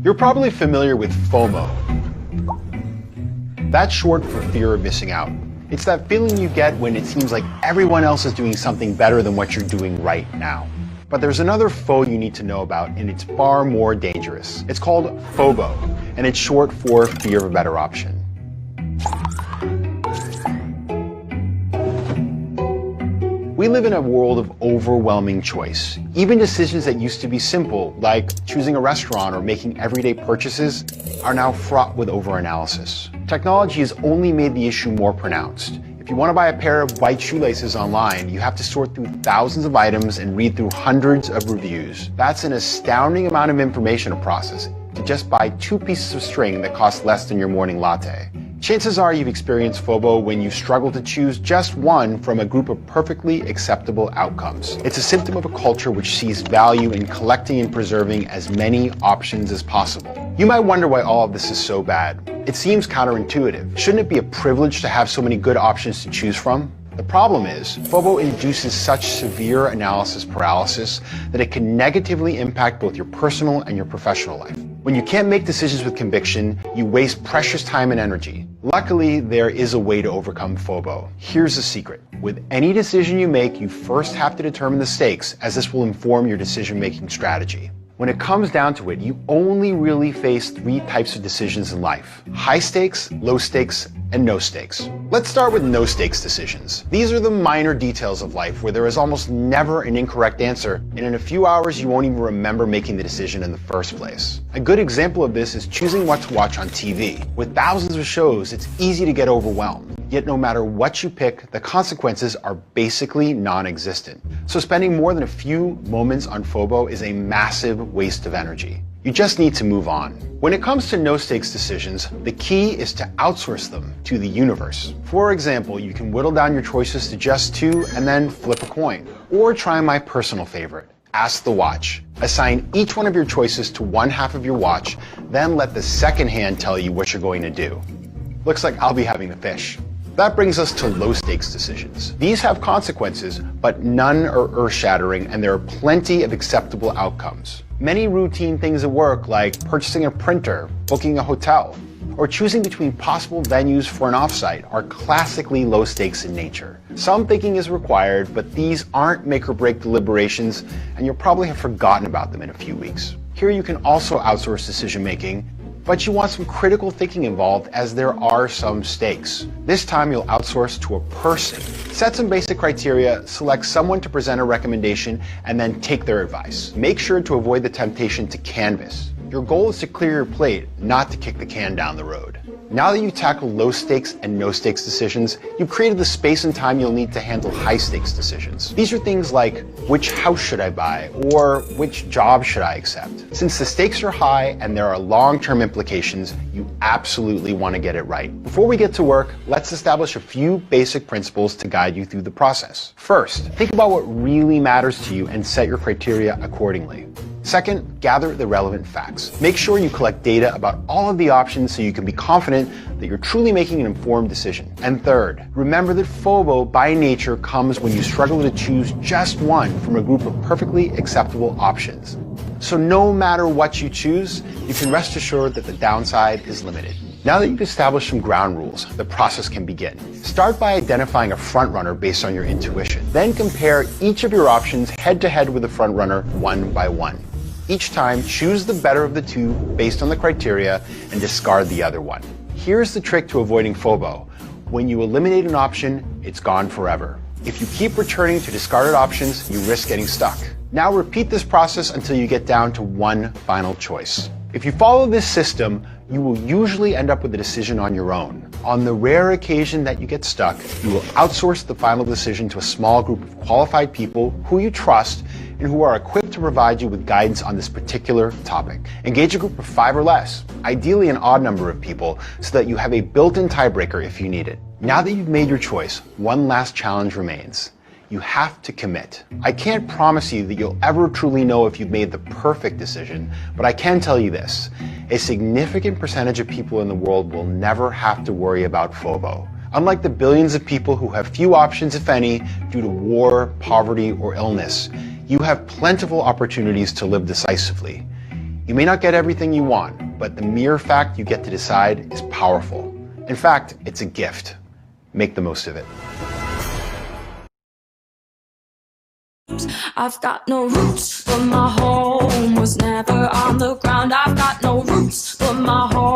You're probably familiar with FOMO. That's short for fear of missing out. It's that feeling you get when it seems like everyone else is doing something better than what you're doing right now. But there's another foe you need to know about, and it's far more dangerous. It's called FOBO, and it's short for fear of a better option. We live in a world of overwhelming choice. Even decisions that used to be simple, like choosing a restaurant or making everyday purchases, are now fraught with overanalysis. Technology has only made the issue more pronounced. If you want to buy a pair of white shoelaces online, you have to sort through thousands of items and read through hundreds of reviews. That's an astounding amount of information to process to just buy 2 pieces of string that cost less than your morning latte. Chances are you've experienced FOBO when you struggle to choose just one from a group of perfectly acceptable outcomes. It's a symptom of a culture which sees value in collecting and preserving as many options as possible. You might wonder why all of this is so bad. It seems counterintuitive. Shouldn't it be a privilege to have so many good options to choose from? The problem is, FOBO induces such severe analysis paralysis that it can negatively impact both your personal and your professional life. When you can't make decisions with conviction, you waste precious time and energy. Luckily, there is a way to overcome FOBO. Here's the secret. With any decision you make, you first have to determine the stakes, as this will inform your decision-making strategy. When it comes down to it, you only really face 3 types of decisions in life: high stakes, low stakes, and no stakes. Let's start with no stakes decisions. These are the minor details of life where there is almost never an incorrect answer, and in a few hours you won't even remember making the decision in the first place. A good example of this is choosing what to watch on TV. With thousands of shows, it's easy to get overwhelmed. Yet no matter what you pick, the consequences are basically non-existent. So spending more than a few moments on FOBO is a massive waste of energy. You just need to move on. When it comes to no-stakes decisions, the key is to outsource them to the universe. For example, you can whittle down your choices to just 2 and then flip a coin. Or try my personal favorite, ask the watch. Assign each one of your choices to one half of your watch, then let the second hand tell you what you're going to do. Looks like I'll be having a fish. That brings us to low-stakes decisions. These have consequences, but none are earth-shattering, and there are plenty of acceptable outcomes. Many routine things at work, like purchasing a printer, booking a hotel, or choosing between possible venues for an offsite, are classically low stakes in nature. Some thinking is required, but these aren't make-or-break deliberations, and you'll probably have forgotten about them in a few weeks. Here you can also outsource decision-making, but you want some critical thinking involved, as there are some stakes. This time you'll outsource to a person. Set some basic criteria, select someone to present a recommendation, and then take their advice. Make sure to avoid the temptation to canvas. Your goal is to clear your plate, not to kick the can down the road. Now that you've tackled low stakes and no stakes decisions, you've created the space and time you'll need to handle high stakes decisions. These are things like, which house should I buy, or which job should I accept? Since the stakes are high and there are long-term implications, you absolutely want to get it right. Before we get to work, let's establish a few basic principles to guide you through the process. First, think about what really matters to you and set your criteria accordingly. Second, gather the relevant facts. Make sure you collect data about all of the options so you can be confident that you're truly making an informed decision. And third, remember that FOBO by nature comes when you struggle to choose just one from a group of perfectly acceptable options. So no matter what you choose, you can rest assured that the downside is limited. Now that you've established some ground rules, the process can begin. Start by identifying a front-runner based on your intuition. Then compare each of your options head-to-head with the front-runner one by one. Each time, choose the better of the two based on the criteria and discard the other one. Here's the trick to avoiding FOBO. When you eliminate an option, it's gone forever. If you keep returning to discarded options, you risk getting stuck. Now repeat this process until you get down to one final choice. If you follow this system, you will usually end up with a decision on your own. On the rare occasion that you get stuck, you will outsource the final decision to a small group of qualified people who you trust and who are equipped to provide you with guidance on this particular topic. Engage a group of 5 or less, ideally an odd number of people, so that you have a built-in tiebreaker if you need it. Now that you've made your choice, one last challenge remains. You have to commit. I can't promise you that you'll ever truly know if you've made the perfect decision, but I can tell you this. A significant percentage of people in the world will never have to worry about FOBO. Unlike the billions of people who have few options, if any, due to war, poverty, or illness, you have plentiful opportunities to live decisively. You may not get everything you want, but the mere fact you get to decide is powerful. In fact, it's a gift. Make the most of it. I've got no roots, but my home was never on the ground. I've got no roots, but my home